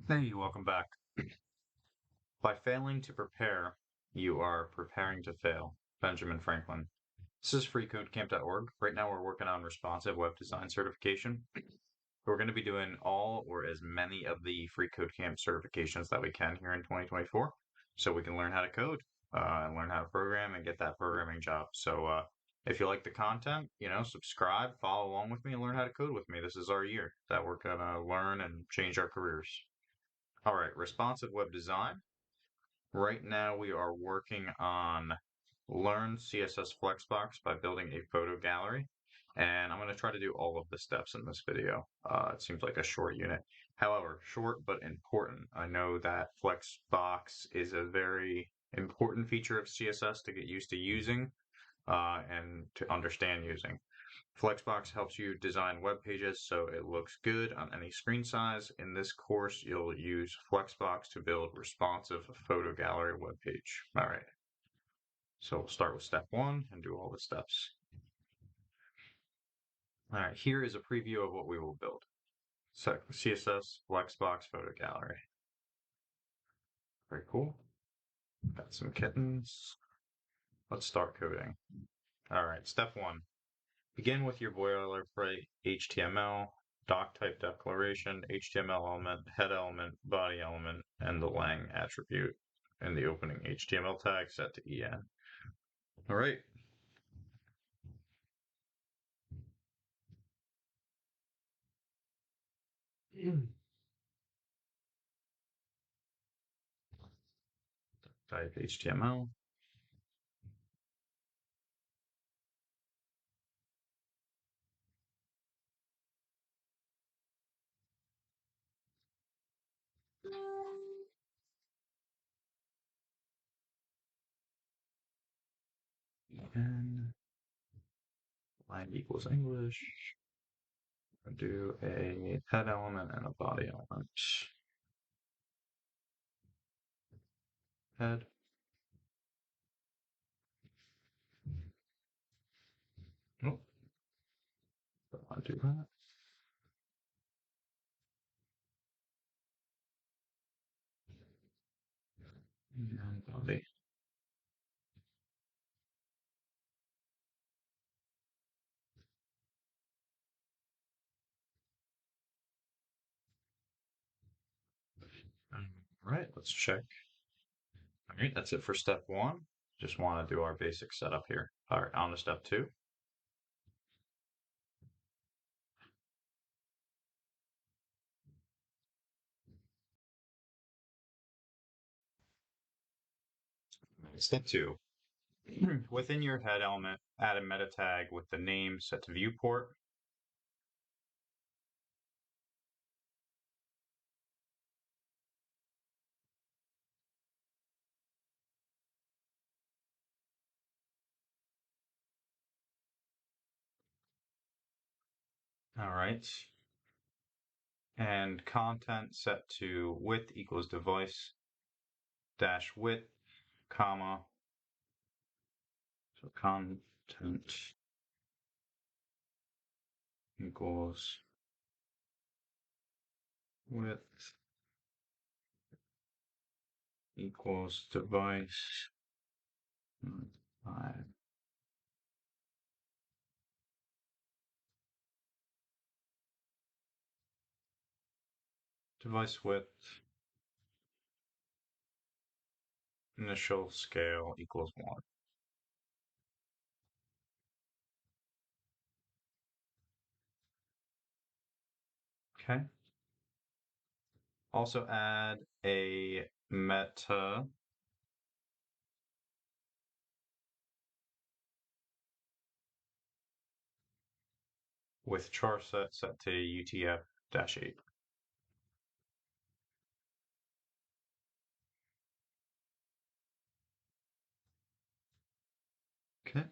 Hey, welcome back. By failing to prepare, you are preparing to fail. Benjamin Franklin. This is FreeCodeCamp.org. Right now, we're working on responsive web design certification. We're going to be doing all or as many of the FreeCodeCamp certifications that we can here in 2024, so we can learn how to code and learn how to program and get that programming job. So, if you like the content, subscribe, follow along with me, and learn how to code with me. This is our year that we're going to learn and change our careers. All right, responsive web design. Right now, we are working on Learn CSS Flexbox by building a photo gallery. And I'm going to try to do all of the steps in this video. It seems like a short unit. However, short but important. I know that Flexbox is a very important feature of CSS to get used to using and to understand using. Flexbox helps you design web pages so it looks good on any screen size. In this course, you'll use Flexbox to build responsive photo gallery web page. All right, so we'll start with step one and do all the steps. All right, here is a preview of what we will build. So CSS Flexbox photo gallery. Very cool. Got some kittens. Let's start coding. All right, step one. Begin with your boilerplate HTML, doc type declaration, HTML element, head element, body element, and the lang attribute, and the opening HTML tag set to EN. All right. Type HTML. EN. Line equals English. I'll do a head element and a body element. Head. Nope. Don't want to do that. And body. All right, let's check. All right, that's it for step one. Just want to do our basic setup here. All right, on to step two. Step two. Within your head element, add a meta tag with the name set to viewport. All right. And content set to width equals device dash width, comma. So content equals width equals device. 5. Device width initial scale equals 1. Okay. Also add a meta with char set to UTF-8. Okay.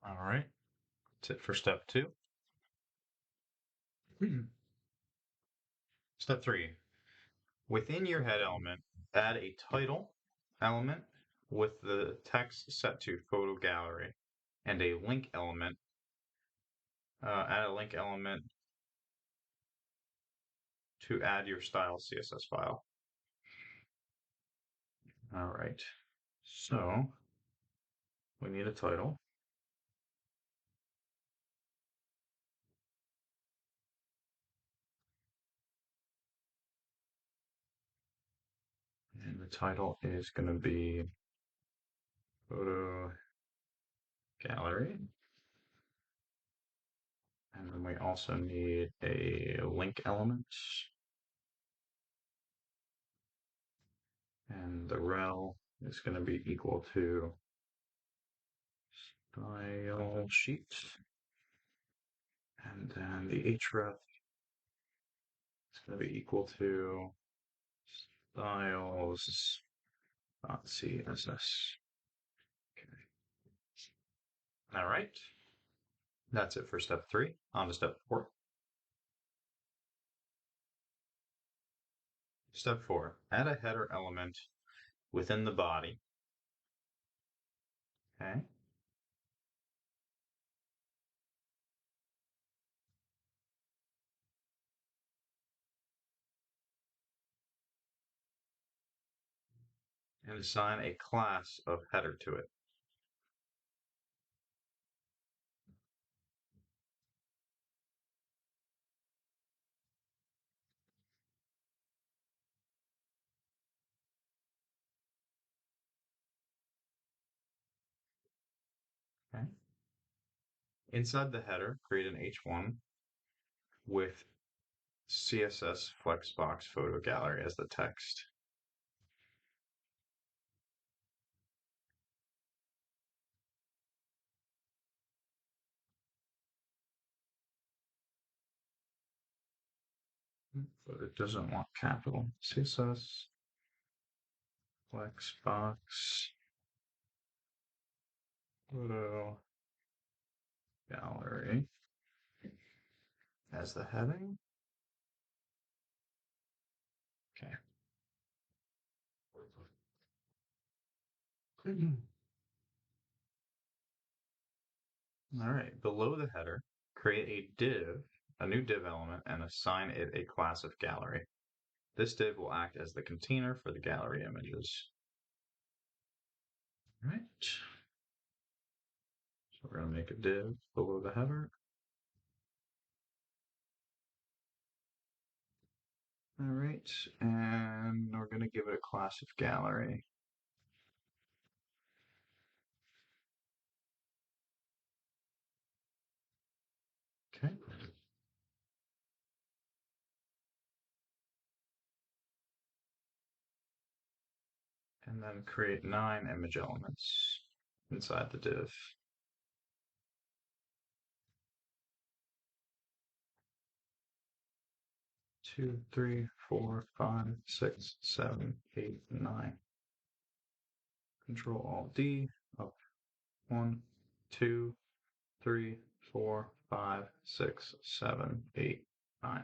All right. That's it for step two. Step three. Within your head element, add a title element with the text set to photo gallery and a link element. Add a link element to add your style CSS file. All right, so we need a title. And the title is going to be photo gallery. And then we also need a link element. And the rel is going to be equal to style sheet. And then the href is going to be equal to styles.css. Okay. All right. That's it for step 3. On to step 4. Step 4. Add a header element within the body. Okay. And assign a class of header to it. Okay. Inside the header, create an H1 with CSS Flexbox photo gallery as the text. But it doesn't want capital. CSS Flexbox photo gallery as the heading. Okay. All right. Below the header, create a new div element, and assign it a class of gallery. This div will act as the container for the gallery images. All right. So we're going to make a div below the header. All right, and we're going to give it a class of gallery. Okay. And then create 9 image elements inside the div. Two, three, four, 5, 6, 7, 8, 9. Control Alt D, up 1, 2, 3, 4, 5, 6, 7, 8, 9.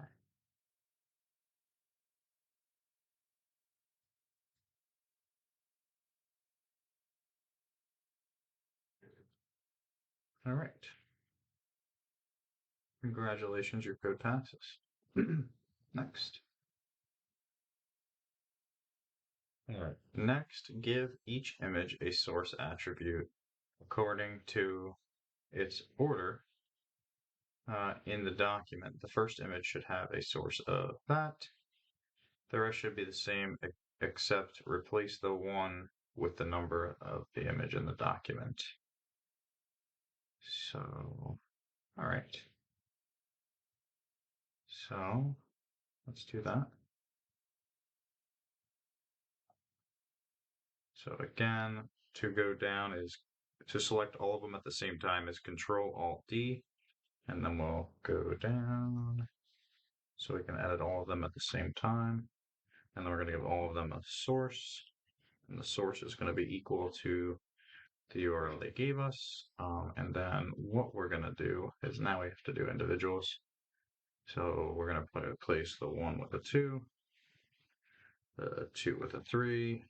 Okay. All right. Congratulations, your code passes. Next. All right. Next, give each image a source attribute according to its order in the document. The first image should have a source of that. The rest should be the same, except replace the 1 with the number of the image in the document. So, all right. So, let's do that. So again, to go down is to select all of them at the same time is Control Alt D, and then we'll go down so we can edit all of them at the same time. And then we're going to give all of them a source, and the source is going to be equal to the URL they gave us. And then what we're going to do is now we have to do individuals. So we're going to place the 1 with a 2, the 2 with a 3,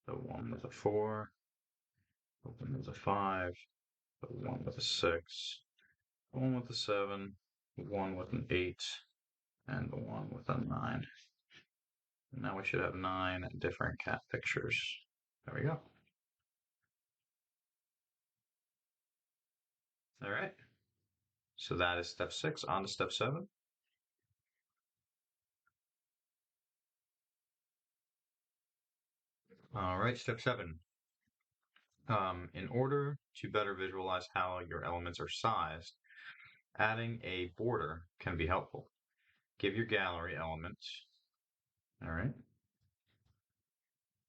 the 1 with a 4, the 1 with a 5, the 1 with a 6, the 1 with a 7, the 1 with an 8, and the 1 with a 9. And now we should have 9 different cat pictures. There we go. All right. So that is step 6. On to step 7. All right, step 7. In order to better visualize how your elements are sized, adding a border can be helpful. Give your gallery elements. All right.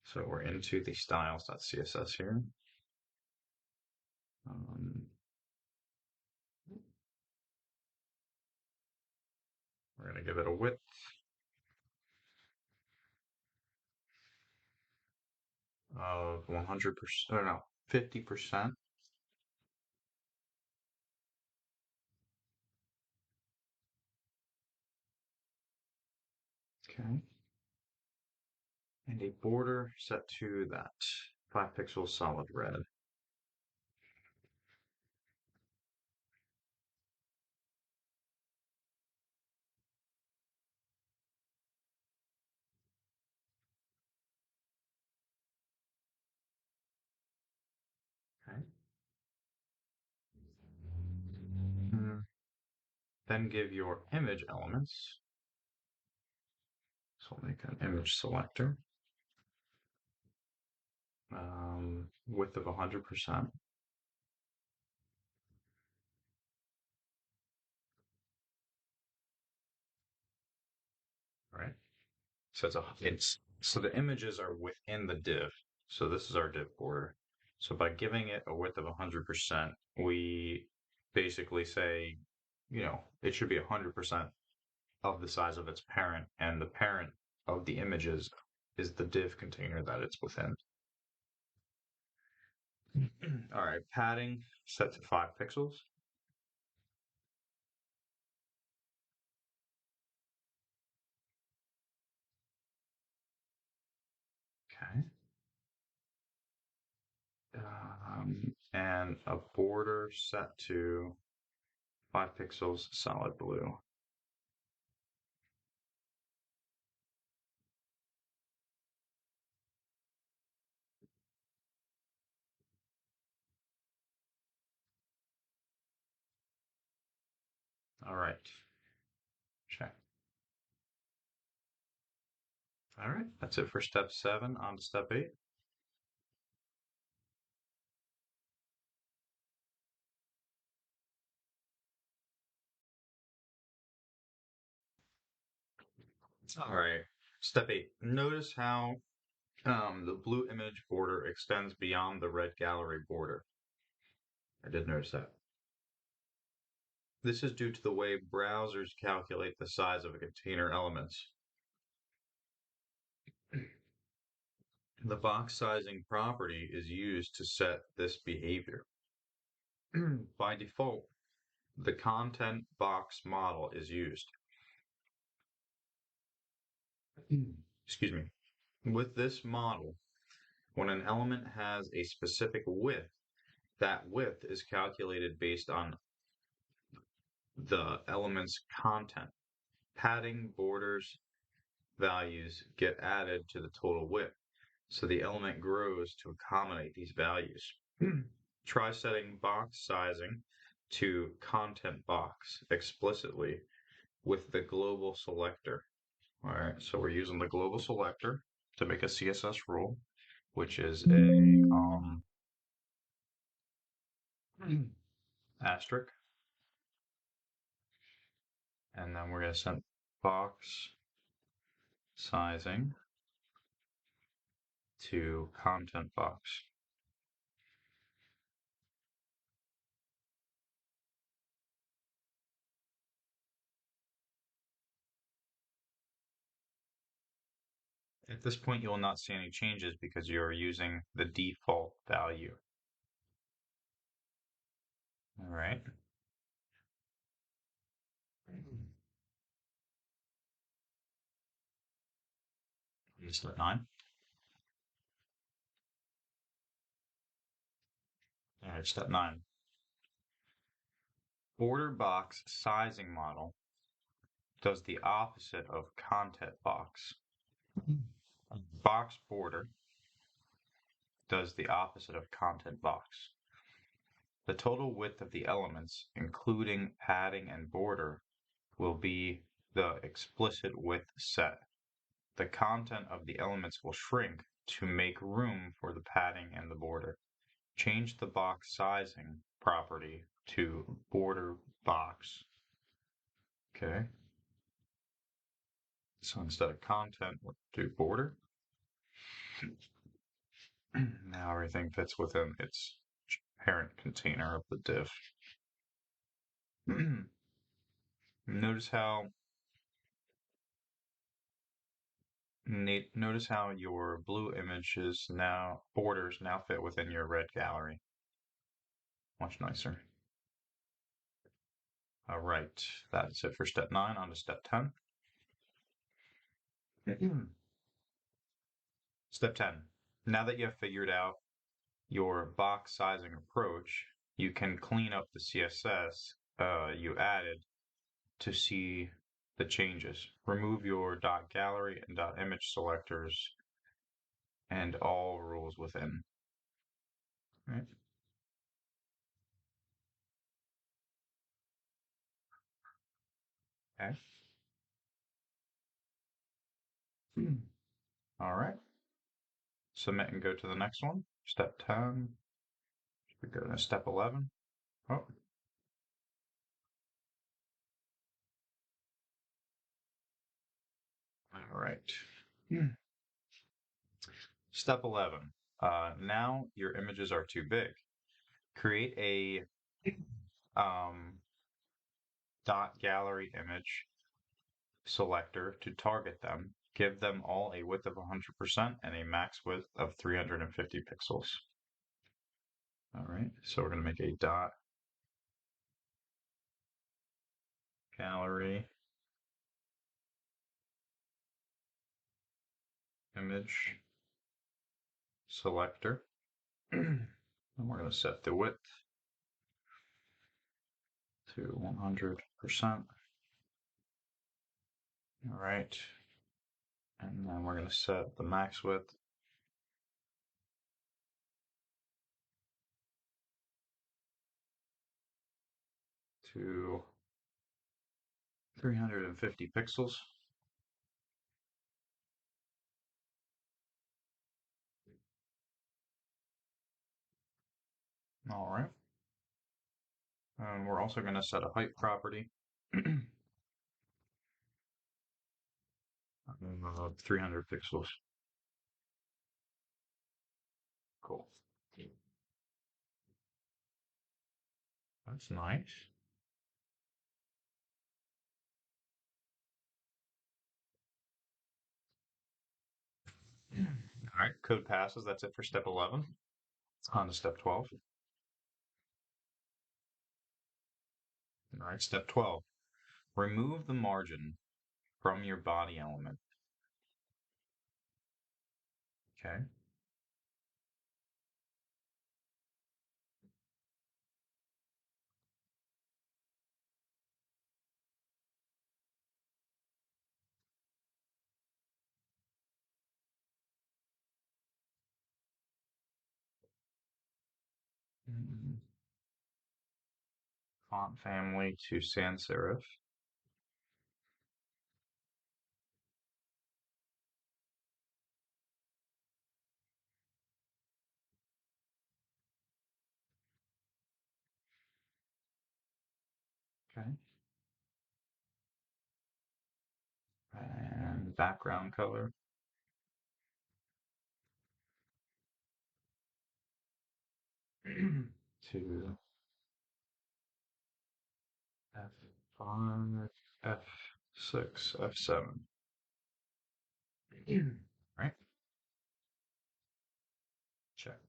So we're into the styles.css here. We're going to give it a width of 100%, or no, 50%. Okay. And a border set to that 5 pixels solid red. Okay. Then give your image elements. So we'll make an image selector. Width of 100%. Right. So so the images are within the div. So this is our div border. So by giving it a width of 100%, we basically say, it should be 100% of the size of its parent, and the parent of the images is the div container that it's within. All right, padding set to 5 pixels. Okay. And a border set to 5 pixels solid blue. All right. Check. All right, that's it for step 7. On to step 8. All right, step 8. Notice how the blue image border extends beyond the red gallery border. I did notice that. This is due to the way browsers calculate the size of a container elements. The box sizing property is used to set this behavior. By default, the content box model is used. Excuse me. With this model, when an element has a specific width, that width is calculated based on the element's content. Padding, borders, values get added to the total width, so the element grows to accommodate these values. Try setting box sizing to content box explicitly with the global selector. All right, so we're using the global selector to make a CSS rule, which is a asterisk, and then we're going to set box sizing to content box. At this point, you will not see any changes because you're using the default value. All right. Step 9. All right, step 9. Border box sizing model does the opposite of content box. Box border does the opposite of content box. The total width of the elements, including padding and border, will be the explicit width set. The content of the elements will shrink to make room for the padding and the border. Change the box sizing property to border box. Okay. So instead of content, we'll do border. Now everything fits within its parent container of the div. Notice how your blue images now borders now fit within your red gallery. Much nicer. All right, that's it for step 9. On to step 10. Step 10. Now that you have figured out your box sizing approach, you can clean up the CSS you added to see the changes. Remove your .gallery and .image selectors and all rules within. Right? Okay. All right. Submit and go to the next one. Step 10. We go to step 11. Oh. All right. Step 11. Now your images are too big. Create a .gallery image selector to target them. Give them all a width of 100% and a max width of 350 pixels. All right, so we're going to make a .gallery image selector. And we're going to set the width to 100%. All right, and then we're going to set the max width to 350 pixels. All right. And we're also going to set a height property of 300 pixels. Cool. That's nice. All right, code passes. That's it for step 11. On to step 12. All right, step 12. Remove the margin from your body element. Okay. Font family to sans serif. Okay. And background color to F5, F6, F7. Right? Check.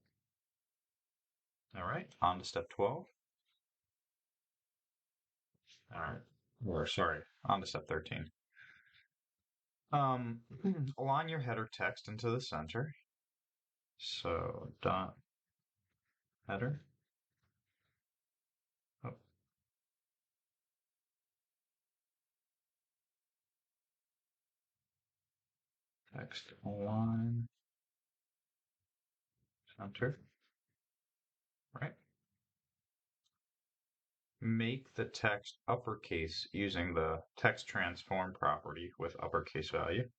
All right, on to step 12. All right, or sorry, on to step 13. Align your header text into the center. So dot header. Text align center, right? Make the text uppercase using the text transform property with uppercase value.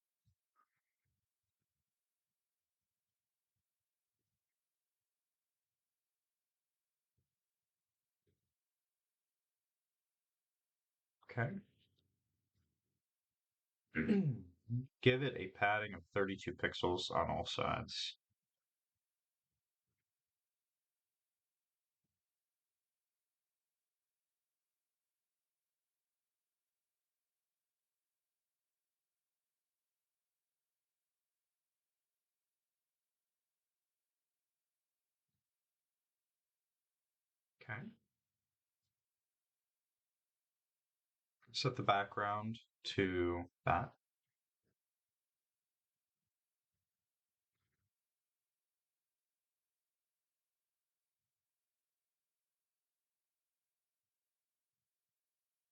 Okay. Give it a padding of 32 pixels on all sides. Okay. Set the background to that.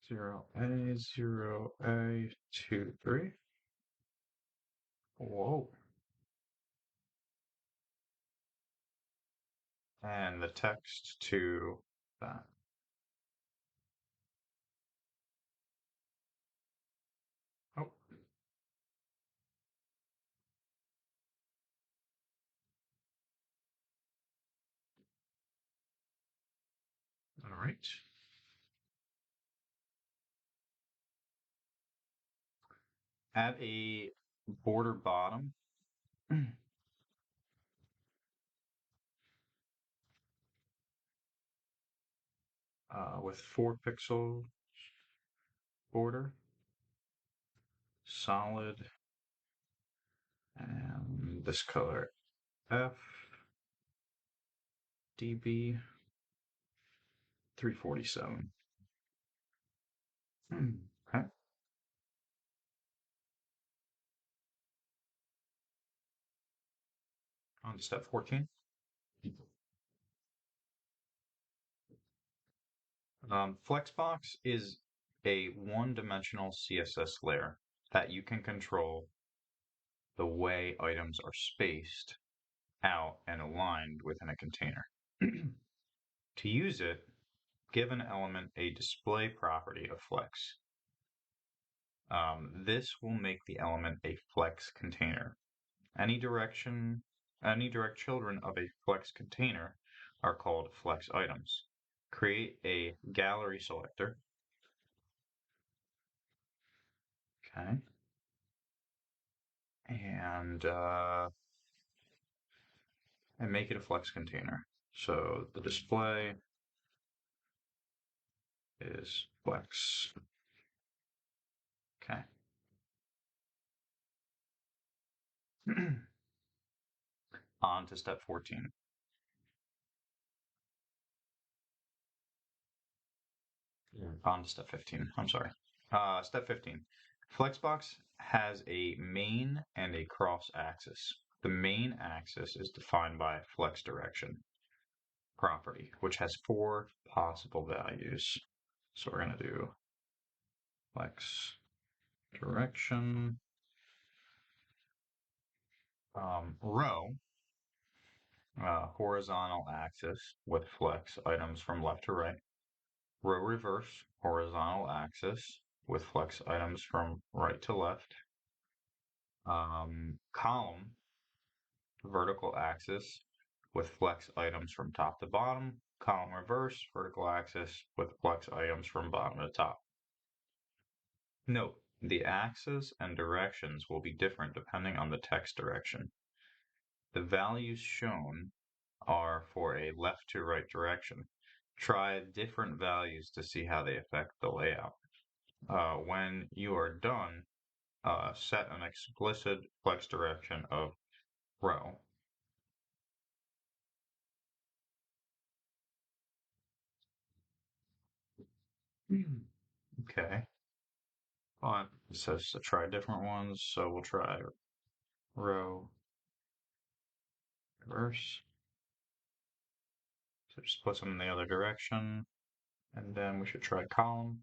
Zero A, 2, 3. Whoa. And the text to that. Oh, all right. Add a border bottom with 4-pixel border, solid, and this color F DB 347. Okay. On to step 14. Flexbox is a one-dimensional CSS layer that you can control the way items are spaced out and aligned within a container. To use it, give an element a display property of flex. This will make the element a flex container. Any direct children of a flex container are called flex items. Create a gallery selector. Okay. And make it a flex container. So the display is flex. Okay. On to step 14. On to step 15. I'm sorry. Step 15. Flexbox has a main and a cross axis. The main axis is defined by flex direction property, which has 4 possible values. So we're going to do flex direction row, horizontal axis with flex items from left to right. Row reverse, horizontal axis with flex items from right to left. Column, vertical axis with flex items from top to bottom. Column reverse, vertical axis with flex items from bottom to top. Note, the axis and directions will be different depending on the text direction. The values shown are for a left to right direction. Try different values to see how they affect the layout. When you are done, set an explicit flex direction of row. Okay. It says to try different ones, so we'll try row reverse. So just put them in the other direction, and then we should try column.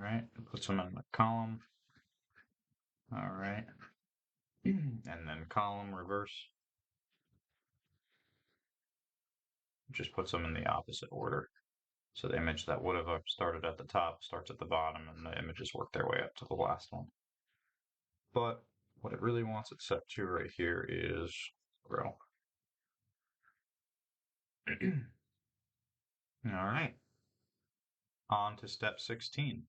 right, put some in the column. All right, and then column reverse. Just puts them in the opposite order. So the image that would have started at the top starts at the bottom, and the images work their way up to the last one. But what it really wants it set to right here is row. All right, on to step 16.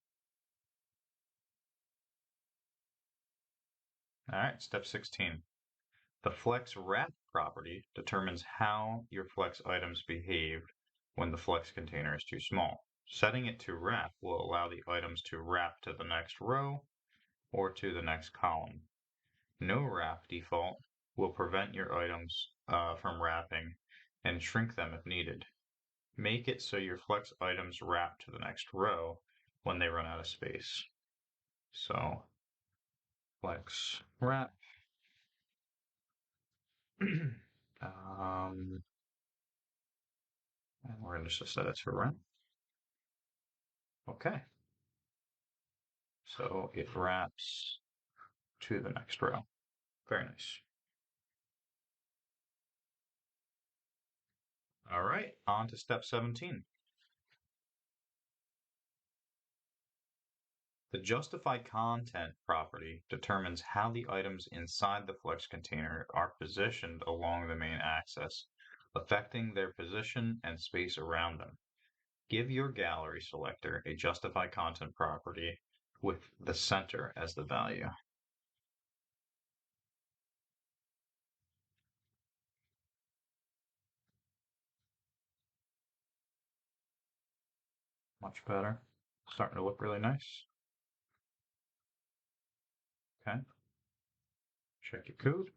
All right, step 16. The flex wrap property determines how your flex items behave when the flex container is too small. Setting it to wrap will allow the items to wrap to the next row or to the next column. No wrap default will prevent your items from wrapping and shrink them if needed. Make it so your flex items wrap to the next row when they run out of space. So flex wrap. And we're going to just set it to run. Okay. So it wraps to the next row. Very nice. All right, on to step 17. The justify content property determines how the items inside the flex container are positioned along the main axis, affecting their position and space around them. Give your gallery selector a justify content property with the center as the value. Much better. Starting to look really nice. Okay. Check your code.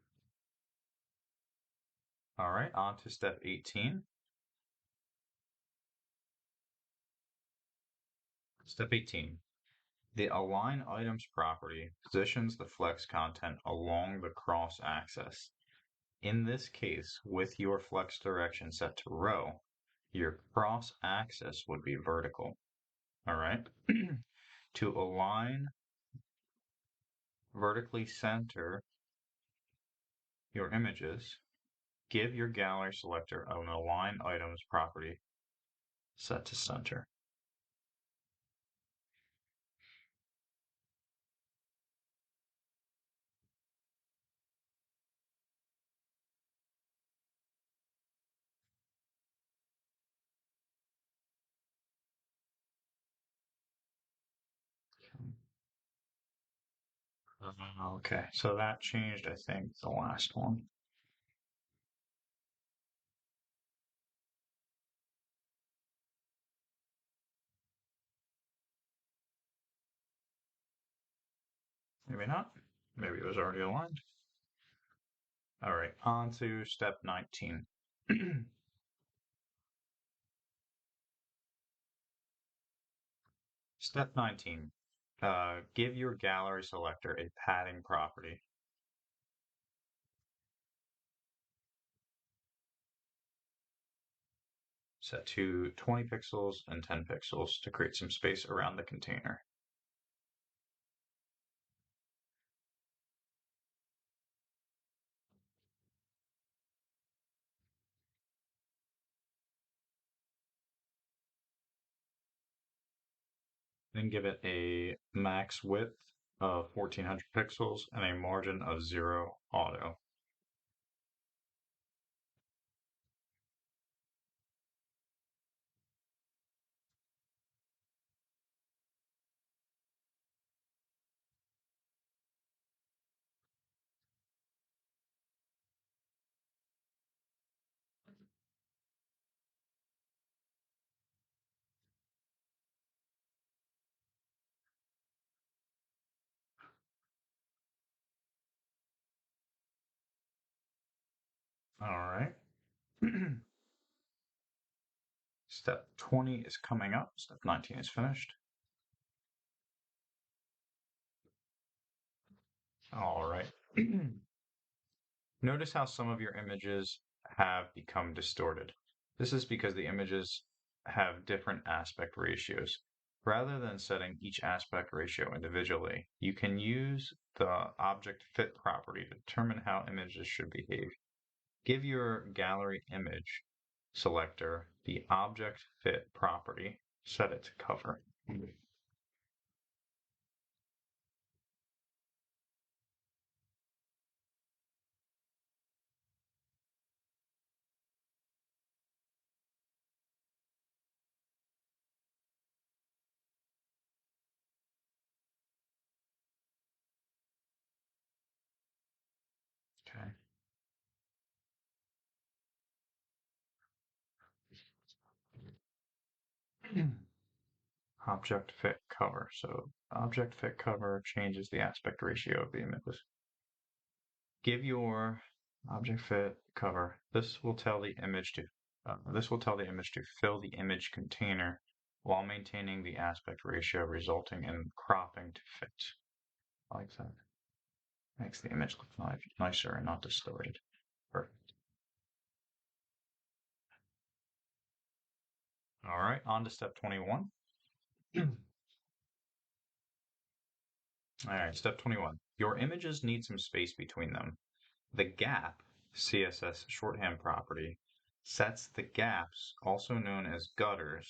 All right, on to step 18. Step 18. The align items property positions the flex content along the cross axis. In this case, with your flex direction set to row, your cross axis would be vertical. All right. To align, vertically center your images, give your gallery selector an align items property set to center. Okay, so that changed, I think, the last one. Maybe not. Maybe it was already aligned. All right, on to step 19. Step 19. Give your gallery selector a padding property. Set to 20 pixels and 10 pixels to create some space around the container. Then give it a max width of 1400 pixels and a margin of 0 auto. All right. Step 20 is coming up. Step 19 is finished. All right. Notice how some of your images have become distorted. This is because the images have different aspect ratios. Rather than setting each aspect ratio individually, you can use the object fit property to determine how images should behave. Give your gallery image selector the object fit property, set it to cover. Okay. Object fit cover. So object fit cover changes the aspect ratio of the images. Give your object fit cover. This will tell the image to fill the image container while maintaining the aspect ratio, resulting in cropping to fit. I like that. Makes the image look nicer and not distorted. Perfect. All right, on to step 21. All right, step 21. Your images need some space between them. The gap CSS shorthand property sets the gaps, also known as gutters,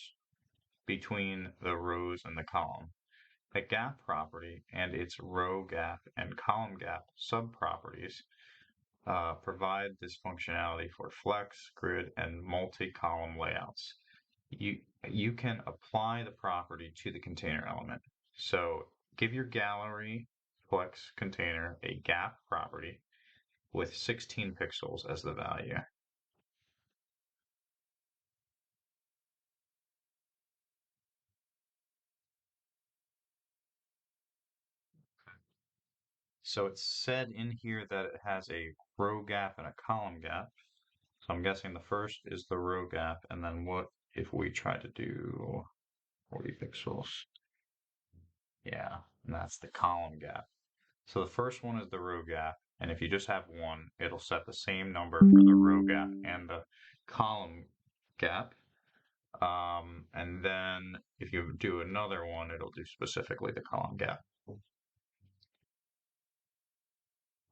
between the rows and the column. The gap property and its row gap and column gap subproperties provide this functionality for flex, grid, and multi-column layouts. You can apply the property to the container element. So give your gallery flex container a gap property with 16 pixels as the value. So it's said in here that it has a row gap and a column gap. So I'm guessing the first is the row gap, and then what if we try to do 40 pixels? Yeah, and that's the column gap. So the first one is the row gap, and if you just have one, it'll set the same number for the row gap and the column gap. And then if you do another one, it'll do specifically the column gap.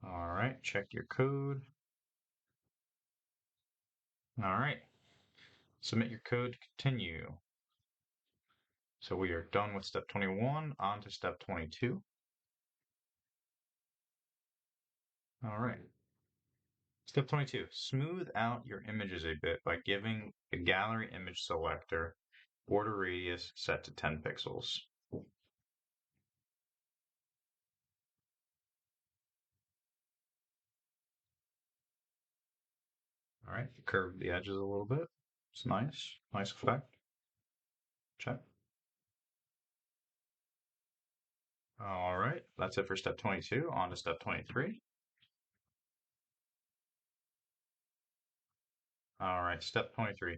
All right, check your code. All right, submit your code to continue. So we are done with step 21, on to step 22. All right. Step 22, smooth out your images a bit by giving the gallery image selector border radius set to 10 pixels. All right, curve the edges a little bit. It's nice, nice effect. Check. All right, that's it for step 22. On to step 23. All right, step 23.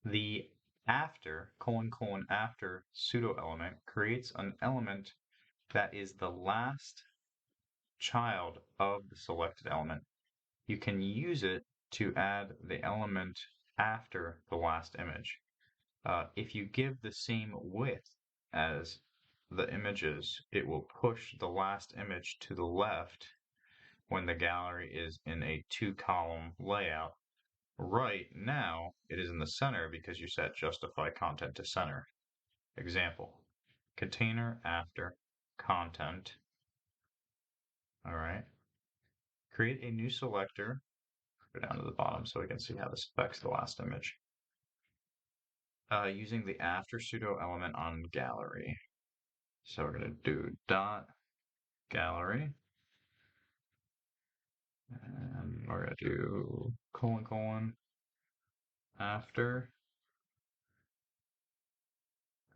The after, after pseudo element creates an element that is the last child of the selected element. You can use it to add the element after the last image. If you give the same width as the images, it will push the last image to the left when the gallery is in a two-column layout. Right now, it is in the center because you set justify content to center. Example, container after content. All right. Create a new selector. Go down to the bottom so we can see how this affects the last image. Using the after pseudo element on gallery. So we're going to do dot gallery. And we're going to do colon after.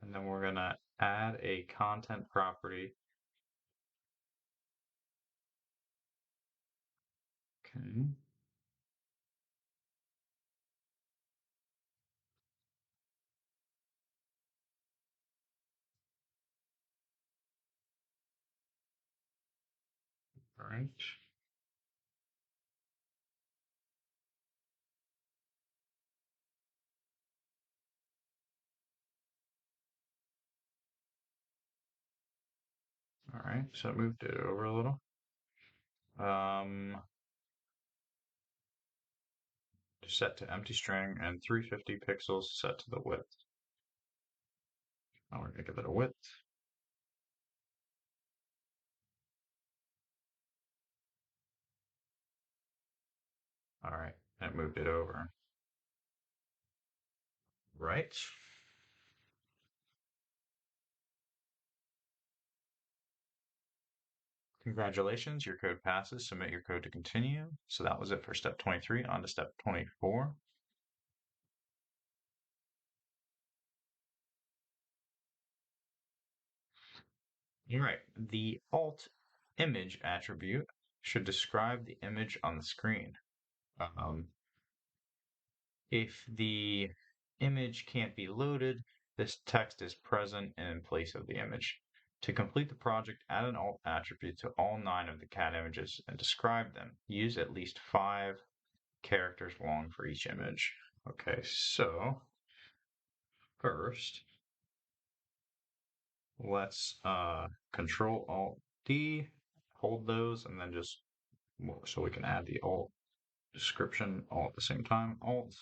And then we're going to add a content property. Okay. All right. right, so I moved it over a little. Set to empty string and 350 pixels set to the width. Now we're gonna give it a width. All right, I moved it over. Right. Congratulations, your code passes. Submit your code to continue. So that was it for step 23. On to step 24. All right, the alt image attribute should describe the image on the screen. If the image can't be loaded, this text is present in place of the image. To complete the project, add an alt attribute to all 9 of the cat images and describe them. Use at least 5 characters long for each image. Okay, so first, let's Control Alt D, hold those, and then just so we can add the alt description all at the same time. Alt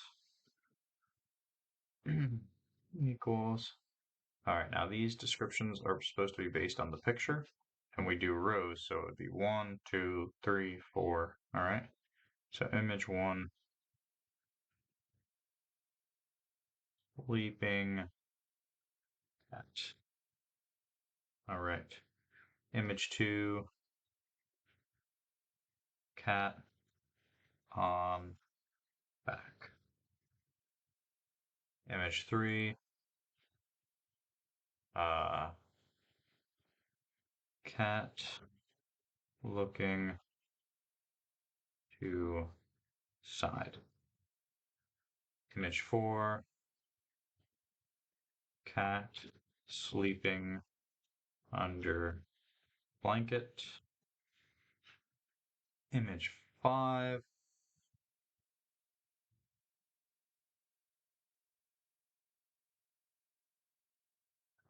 equals. All right, now these descriptions are supposed to be based on the picture, and we do rows, so it would be 1, 2, 3, 4. All right, so image 1, leaping cat. All right, image 2, cat on back. Image 3, uh, cat looking to side. Image 4, cat sleeping under blanket. Image 5,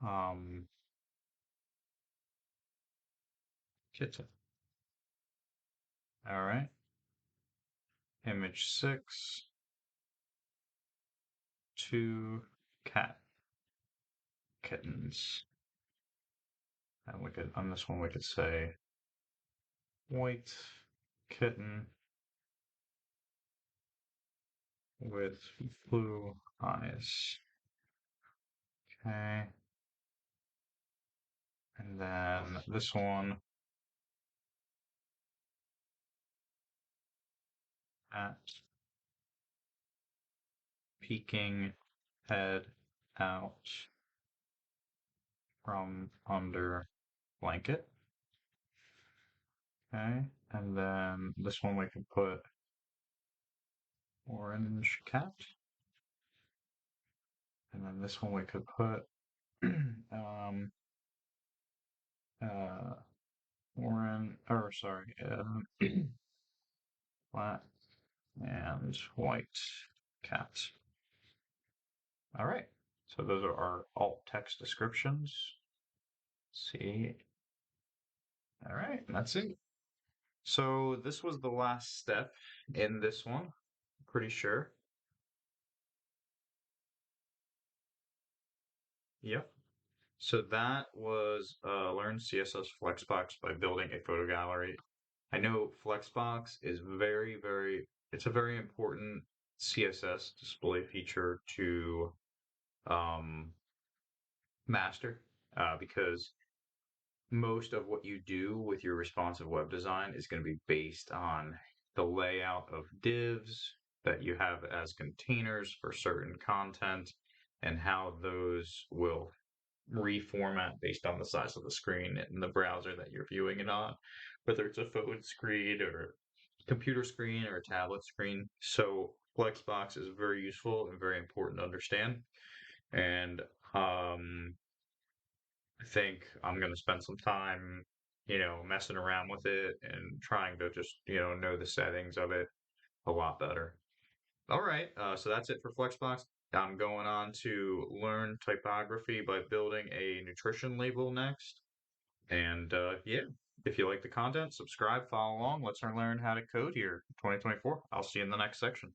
um, kitten. All right. Image 6, 2 cat kittens. And we could, on this one, we could say white kitten with blue eyes. Okay. And then this one, cat peeking head out from under blanket. Okay. And then this one we could put orange cat. And then this one we could put uh, orange, or sorry, black and white cat. All right, so those are our alt text descriptions. Let's see. All right, that's it. So this was the last step in this one, pretty sure. Yep. So that was learn CSS Flexbox by building a photo gallery. I know Flexbox is it's a very important CSS display feature to um, master because most of what you do with your responsive web design is going to be based on the layout of divs that you have as containers for certain content and how those will reformat based on the size of the screen in the browser that you're viewing it on, whether it's a phone screen or computer screen or a tablet screen. So Flexbox is very useful and very important to understand. And I think I'm going to spend some time, messing around with it and trying to just, know the settings of it a lot better. All right, so that's it for Flexbox. I'm going on to learn typography by building a nutrition label next. And yeah, if you like the content, subscribe, follow along. Let's learn how to code here in 2024. I'll see you in the next section.